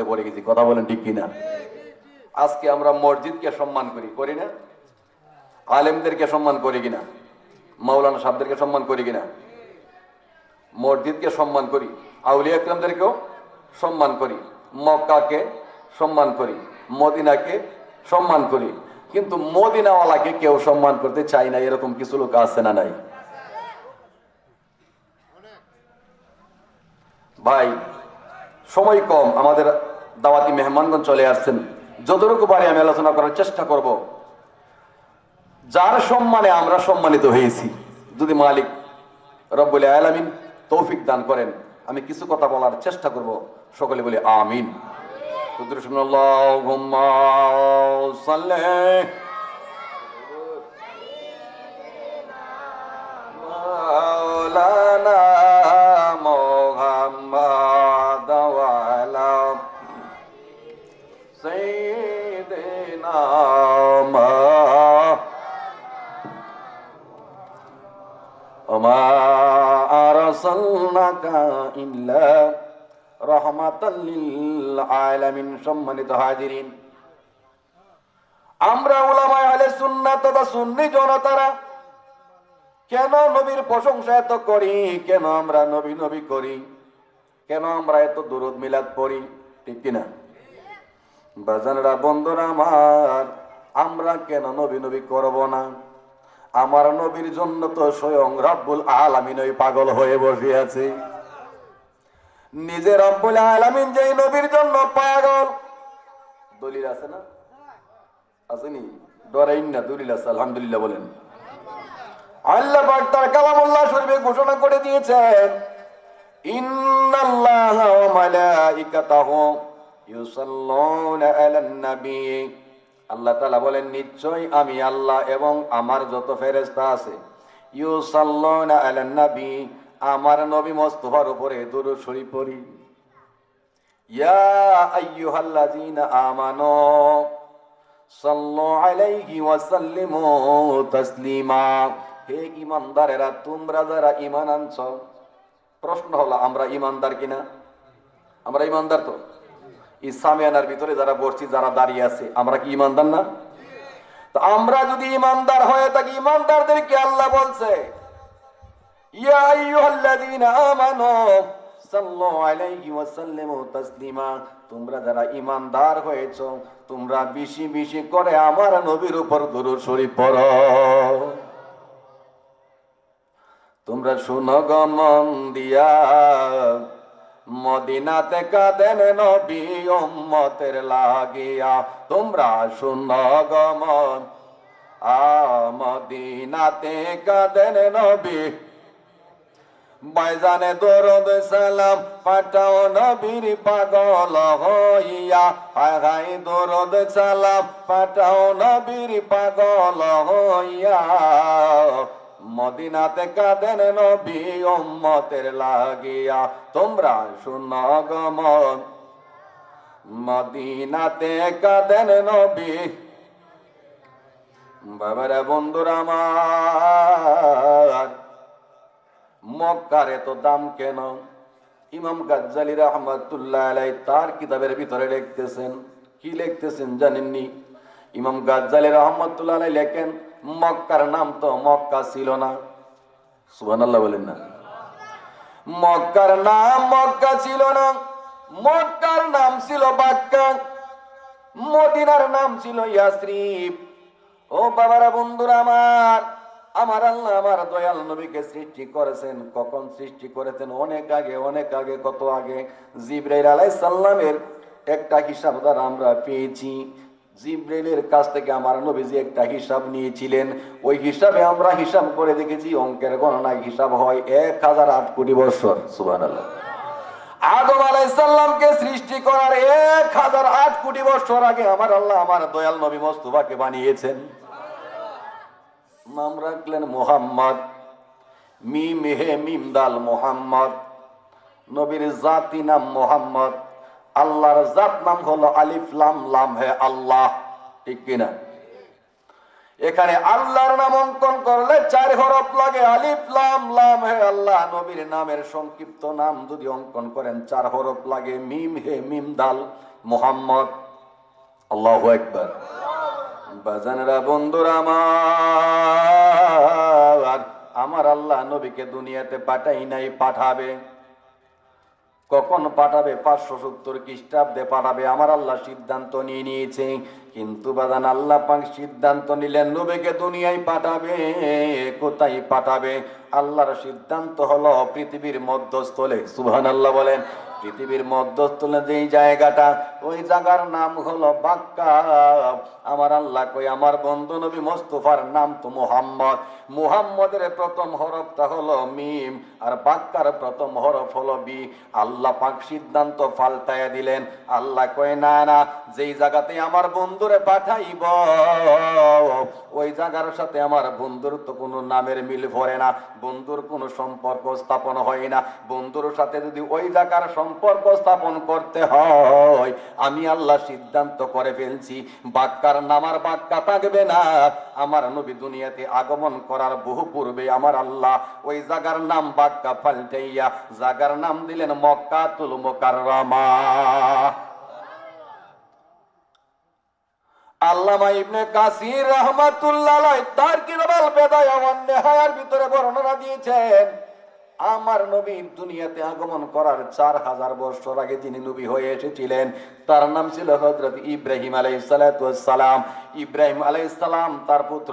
মধ্যে পড়ে গেছি। কথা বলেন ঠিক কিনা? আজকে আমরা মসজিদকে সম্মান করি, করি না? আলেমদেরকে সম্মান করি কিনা? মাওলানা সাহেবদেরকে সম্মান করি কিনা? মসজিদকে সম্মান করি, আউলিয়া ইকরামদেরকেও সম্মান করি, মক্কাকে সম্মান করি, মদিনাকে সম্মান করি, কিন্তু মদিনাওয়ালাকে কেউ সম্মান করতে চাই না। এরকম কিছু লোক আছে না নাই? ভাই, সময় কম, আমাদের দাওয়াতি মেহমানগণ চলে আসছেন। যতটুকু পারি আমি আলোচনা করার চেষ্টা করব। যার সম্মানে আমরা সম্মানিত হয়েছি, যদি মালিক রব্বুল আলামিন তৌফিক দান করেন, আমি কিছু কথা বলার চেষ্টা করব। সকলে বলি আমিন। আল্লাহুম্মা সাল্লি মাওলানা মুহাম্মাদ ওয়া আলা সাইয়্যিদিনা ওমা আরসালনাকা ইল্লা রাহমাতাল লিল আলামিন। সম্মানিত হাজিরিন, আমরা উলামায়ে আহলে সুন্নাত তথা সুন্নি জনতারা কেন নবীর প্রশংসা এত করি, কেন আমরা নবী নবী করি, কেন আমরা এত দুরূদ মিলাদ পড়ি, ঠিক কিনা? বাজানরা, বন্ধুরা আমার, আমরা কেন নবী নবী করব না? আমার নবীর জন্য তো স্বয়ং রব্বুল আলামিন ওই পাগল হয়ে বসে আছে। নিজে রব্বুল আলামিন যেই নবীর জন্য পাগল, দলিল আছে না? আসেনি? ডরাইন না, দলিল আছে, আলহামদুলিল্লাহ বলেন। আল্লাহ পাক তার কালামুল্লাহ শরীফে ঘোষণা করে দিয়েছেন, ইন্নাল্লাহা ওয়া মালাইকাতাহু ইউসাল্লুনা আলান নবী। আল্লাহ তাআলা বলেন, নিশ্চয় আমি আল্লাহ এবং আমার যত ফেরেশতা আছে, ইউসাল্লুনা আলান নবী, আমার নবী মুস্তাফার উপরে দুরূদ শরীফ পড়ি। ইয়া আইয়ুহাল্লাযীনা আমানু সাল্লু আলাইহি ওয়া সাল্লিমু তাসলিমা। হে ঈমানদারেরা, তোমরা যারা ঈমান আনছো, প্রশ্ন হলো আমরা ঈমানদার কিনা? আমরা ঈমানদার তো? ইসলামিয়ানার ভিতরে যারা বসছি, যারা দাঁড়িয়ে আছে, আমরা কি ঈমানদার না? তো আমরা যদি ঈমানদার হয়ে থাকি, ঈমানদারদেরকে আল্লাহ বলছে, ইয়া আইয়ুহাল্লাযীনা আমানু সাল্লু আলাইহি ওয়া সাল্লিমু তাসলিমা। তোমরা যারা ঈমানদার হয়েছো, তোমরা বেশি বেশি করে আমার নবীর উপর দুরূদ শরীফ পড়ো। তোমরা শুনো গো মন দিয়া, মদিনাতে কাঁদেন নবী উম্মতের লাগিয়া। তোমরা শুনো গো মন, মদিনাতে কাঁদেন নবী। বাইজানে দরুদ সালাম পাঠাও নবীর পাগল হইয়া। হায় হায় দরুদ সালাম পাঠাও নবীর পাগল হইয়া। মদিনাতে কাঁদেন নবী উম্মতের লাগিয়া। তোমরা শুনো গো মন, মদিনাতে কাঁদেন নবী। বাবারা, বন্ধুরা আমার, মক্কার এত দাম কেন? ইমাম গাজ্জালী রাহমাতুল্লাহ আলাইহি তার কিতাবের ভিতরে লিখতেছেন। কি লিখতেছেন জানেননি? ইমাম গাজ্জালী রাহমাতুল্লাহ আলাইহি লেখেন, মক্কার নাম তো মক্কা ছিল না। সুবহানাল্লাহ বলেন না? মক্কার নাম মক্কা ছিল না, মক্কার নাম ছিল বাক্কা, মদিনার নাম ছিল ইয়াসরিব। ও বাবারা, বন্ধুরা আমার, আমার আল্লাহ আমার দয়াল নবীকে সৃষ্টি করেছেন। কখন সৃষ্টি করেছেন? অনেক আগে, অনেক আগে। কত আগে? জিবরাইল আলাইহিস সালামের একটা হিসাব দ্বারা আমরা পেয়েছি। জিবরাইলের কাছ থেকে আমার নবীজি একটা হিসাব নিয়েছিলেন। ওই হিসাবে আমরা হিসাব করে দেখেছি, অঙ্কের গণনায় হিসাব হয় 1008 কোটি বছর। সুবহানাল্লাহ। আদম আলাইহিস সালামকে সৃষ্টি করার 1008 কোটি বছর আগে আমার আল্লাহ আমার দয়াল নবী মুস্তাফাকে বানিয়েছেন। নাম রাখলেন মুহাম্মদ। মিম হে মিম দাল মুহাম্মদ। নবীর জাতি নাম মুহাম্মদ। আল্লাহর জাত নাম হলো আলিফ লাম লাম হে আল্লাহ, ঠিক কিনা? এখানে আল্লাহর নাম অঙ্কন করলে 4 হরফ লাগে, আলিফ লাম লাম হে আল্লাহ। নবীর নামের সংক্ষিপ্ত নাম যদি অঙ্কন করেন 4 হরফ লাগে, মিম হে মিম দাল। মুহাম্মদ। আল্লাহু আকবার। বাজানরা বন্ধুরা আমার আল্লাহ নবীকে দুনিয়াতে পাঠাই নাই, পাঠাবে। কখন পাঠাবে? 570 খ্রিস্টাব্দে পাঠাবে। আমার আল্লাহ সিদ্ধান্ত নিয়ে নিয়েছে। কিন্তু বাজান আল্লাহ পাক সিদ্ধান্ত নিলেন নবীকে দুনিয়ায় পাঠাবে। কোথায় পাঠাবে? আল্লাহর সিদ্ধান্ত হলো পৃথিবীর মধ্যস্থলে। সুবহানাল্লাহ বলেন। পৃথিবীর মধ্যস্থলে যেই জায়গাটা, ওই জায়গার নাম হলো বাক্কা। আমার আল্লাহ কই আমার বন্ধু নবী মুস্তাফার নাম তো মুহাম্মদ। মুহাম্মদের প্রথম হরফটা হলো মিম, আর বাক্কার প্রথম হরফ হলো বি। আল্লাহ পাক সিদ্ধান্ত পাল্টায়া দিলেন। আল্লাহ কয় না না, যেই জায়গাতে আমার বন্ধুরে পাঠাইব ওই জায়গার সাথে আমার বন্ধুর তো কোনো নামের মিল ভরে না, বন্ধুর কোনো সম্পর্ক স্থাপন হয় না। বন্ধুর সাথে যদি ওই জায়গার সম্পর্ক স্থাপন করতে হয়, আমি আল্লাহ সিদ্ধান্ত করে ফেলছি বাক্কার নাম আর বাক্কা থাকবে না। আমার নবী দুনিয়াতে আগমন করার বহু পূর্বে আমার আল্লাহ ওই জায়গার নাম বাক্কা পাল্টাইয়া জায়গার নাম দিলেন মক্কাতুল মুকাররমা। আল্লামা ইবনে কাসির রাহমাতুল্লাহ আলাইহি তার কিতাবুল বিদায়া ওয়ান নিহায়ার ভিতরে বর্ণনা দিয়েছেন, আমার নবীর দুনিয়াতে আগমন করার 4000 বছর আগে যিনি নবী হয়ে এসেছিলেন তার নাম ছিল হযরত ইব্রাহিম আলাইহিস সালাতু ওয়াস সালাম। ইব্রাহিম আলাইহিস সালাম তার পুত্র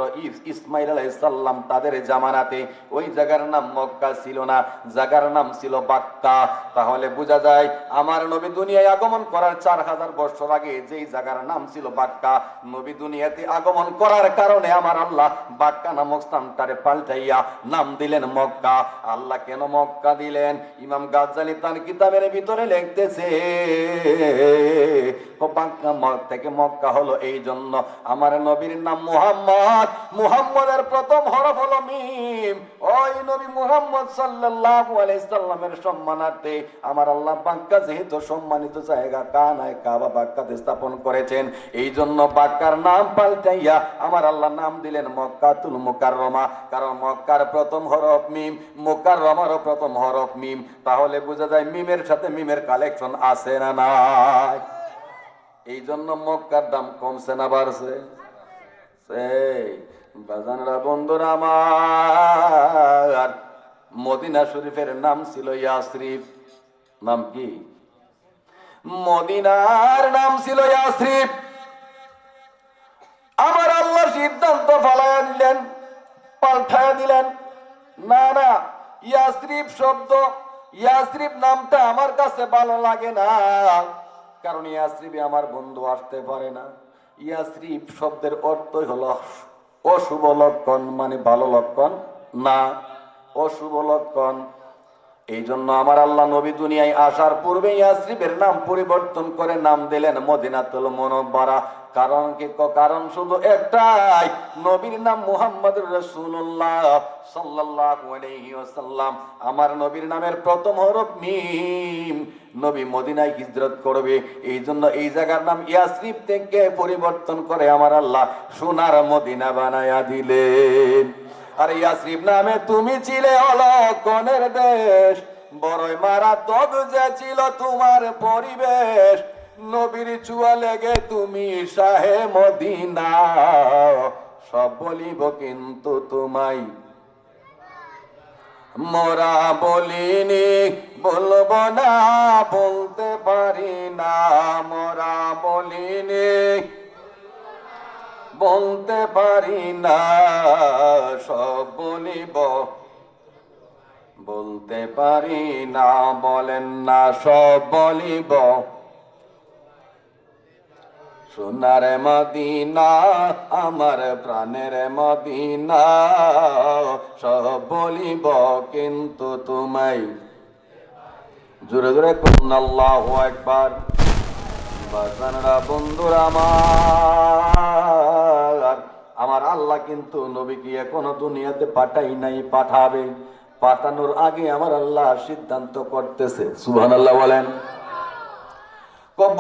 ইসমাইল আলাইহিস সালাম তাদের জামানাতে ওই জায়গার নাম মক্কা ছিল না, জায়গার নাম ছিল বাক্কা। তাহলে বোঝা যায় আমার নবী দুনিয়ায় আগমন করার 4000 বছর আগে যেই জায়গার নাম ছিল বাক্কা, নবী দুনিয়াতে আগমন করার কারণে আমার আল্লাহ বাক্কা নামক স্থানটারে পাল্টাইয়া নাম দিলেন মক্কা। আল্লাহ কেন মক্কা দিলেন? ইমাম গাজ্জালি তার কিতাবের ভিতরে লিখতেছে থেকে মক্কা হলো এই জন্য আমার নবীর নাম মুহাম্মদ, মুহাম্মদের প্রথম হরফ হলো মিম। ওই নবী মুহাম্মদ সাল্লাল্লাহু আলাইহি সাল্লামের সম্মানার্থে আমার আল্লাহ বাক্কা যেহেতু সম্মানিত জায়গা, কানায় কাবা বাক্কাতে স্থাপন করেছেন, এই জন্য বাক্কার নাম পাল্টাইয়া আমার আল্লাহ নাম দিলেন মক্কাতুল মুকাররমা। কারণ মক্কার প্রথম হরফ মিম, মুকাররমারও প্রথম হরফ মিম। তাহলে বোঝা যায় মিমের সাথে মিমের কালেকশন আছে না নাই? এই জন্য মক্কার দাম কমছে না বাড়ছে? সেই বাজানরা বন্ধুরা আমার, মদিনা শরীফের নাম ছিল ইয়াসরিব। নাম কি? মদিনার নাম ছিল ইয়াসরিব। আমার আল্লাহ সিদ্ধান্ত ফালায়া দিলেন, পাল্টায়া দিলেন। না না, ইয়াসরিব শব্দ, ইয়াসরিব নামটা আমার কাছে ভালো লাগে না, কারণ ইয়াসরিবে আমার বন্ধু আসতে পারে না। ইয়াসরিব শব্দের অর্থই হলো অশুভ লক্ষণ, মানে ভালো লক্ষণ না, অশুভ লক্ষণ। এই জন্য আমার আল্লাহ নবী দুনিয়ায় আসার পূর্বে ইয়াসরিবের নাম পরিবর্তন করে নাম দিলেন মদিনাতুল মুনাওয়ারা। কারণ কি? কারণ শুধু একটাই, নবীর নাম মুহাম্মদুর রাসূলুল্লাহ সাল্লাল্লাহু আলাইহি ওয়াসাল্লাম। আমার নবীর নামের প্রথম হরফ মিম। নবী মদিনায় হিজরত করবে, এই জন্য এই জায়গার নাম ইয়াসরিব থেকে পরিবর্তন করে আমার আল্লাহ সোনার মদিনা বানায়া দিলেন। আর ইয়াসরিব নামে তুমি ছিলে অলক্ষণের দেশ, বড়ই মারাত্মক যে ছিল তোমার পরিবেশ। নবীর চুয়া লেগে তুমি শাহে মদিনা, সব বলিব কিন্তু তোমায় মোরা বলিনি, বলবো না, বলতে পারি না। মোরা বলিনি, বলতে পারি না, সব বলিব, বলতে পারি না। বলেন না সব বলিব, সোনার মদিনা আমার প্রাণের মদিনা, সব বলিব কিন্তু তোমায়। জোরে জোরে করুন আল্লাহু আকবার। বাজানরা বন্ধুরা আমার আল্লাহ কিন্তু নবীকে এখনো দুনিয়াতে পাঠাই নাই, পাঠাবে। পাঠানোর আগে আমার আল্লাহ সিদ্ধান্ত করতেছে। সুবহানাল্লাহ বলেন।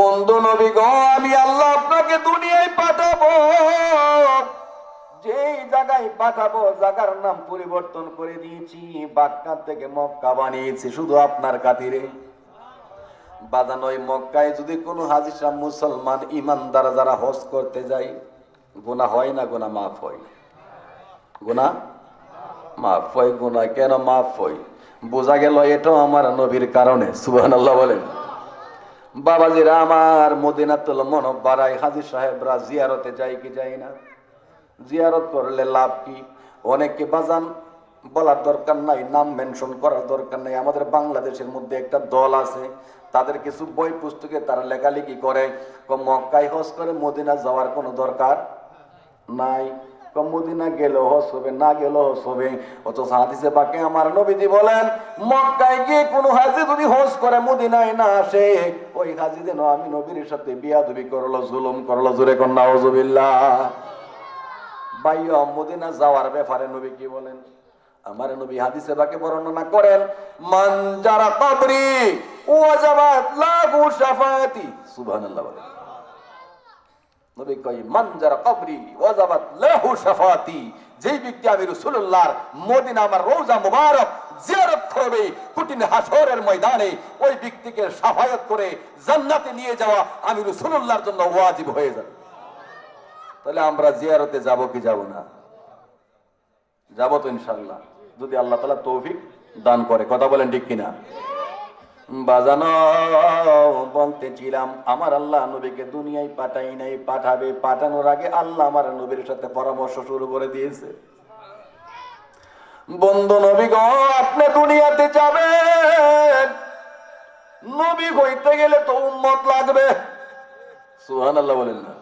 বন্ধু নবী গো, আমি আল্লাহ আপনাকে দুনিয়ায় পাঠাবো, যেই জায়গায় পাঠাবো জায়গার নাম পরিবর্তন করে দিয়েছি, বাক্কা থেকে মক্কা বানিয়েছি শুধু আপনার খাতিরে। বাজানো ওই মক্কায় যদি কোনো হাজী সাহেব মুসলমান ইমানদার যারা হজ করতে যায়, গুনাহ হয় না? গুনাহ মাফ হয়? গুনাহ মাফ হয়। গুনাহ কেন মাফ হয়? বোঝা গেল এটাও আমার নবীর কারণে। সুবহানাল্লাহ বলেন। বাবাজিরা আমার, মদিনাতুল মুনাওয়ারায় হাজী সাহেবরা জিয়ারতে যায় কি যায় না? জিয়ারত করলে লাভ কি? অনেককে বাজান বলার দরকার নাই, নাম মেনশন করার দরকার নাই। আমাদের বাংলাদেশের মধ্যে একটা দল আছে, তাদের কিছু বই পুস্তকে তারা লেখালেখি করে, মক্কায় হজ করে মদিনা যাওয়ার কোনো দরকার নাই। মদিনা গেলেও হজ হবে, না গেলেও হজ হবে। অথচ হাদিসে পাকে আমার নবীজি বলেন, মক্কায় গিয়ে কোনো হাজী যদি হজ করে মদিনায় না আসে, ওই হাজী যেন আমি নবীর সাথে বিয়াদবি করলো, জুলুম করলো। জোরে কর নাউজুবিল্লাহ। বাইয়া মদিনা যাওয়ার ব্যাপারে নবী কি বলেন? আমার নবী হাদিসে পাকে বর্ণনা করেন, মান জারা কবরি ওয়াজাবাত লাহু শাফাআতি। সুবহানাল্লাহ বলেন। নবী কয়, মান জারা কবরি ওয়াজাবাত লাহু শাফাআতি, যেই ব্যক্তি আমি রাসূলুল্লাহর মদিনা আমার রওজা মুবারক জিয়ারত করবে, কঠিন হাসরের ময়দানে ওই ব্যক্তিকে শাফায়াত করে জান্নাতে নিয়ে যাওয়া আমি রাসূলুল্লাহর জন্য ওয়াজিব হয়ে যাবে। তাহলে আমরা জিয়ারতে যাব কি যাব না? যাব তো ইনশাআল্লাহ, যদি আল্লাহ তাআলা তৌফিক দান করে। কথা বলেন ঠিক কিনা? বাজানো বলতেছিলাম, আমার আল্লাহ নবীকে দুনিয়ায় পাঠাই নাই, পাঠাবে। পাঠানোর আগে আল্লাহ আমার নবীর সাথে পরামর্শ শুরু করে দিয়েছে। বন্ধু নবী গো, আপনি দুনিয়াতে যাবেন, নবী হইতে গেলে তো উম্মত লাগবে। সুবহানাল্লাহ বলেন না?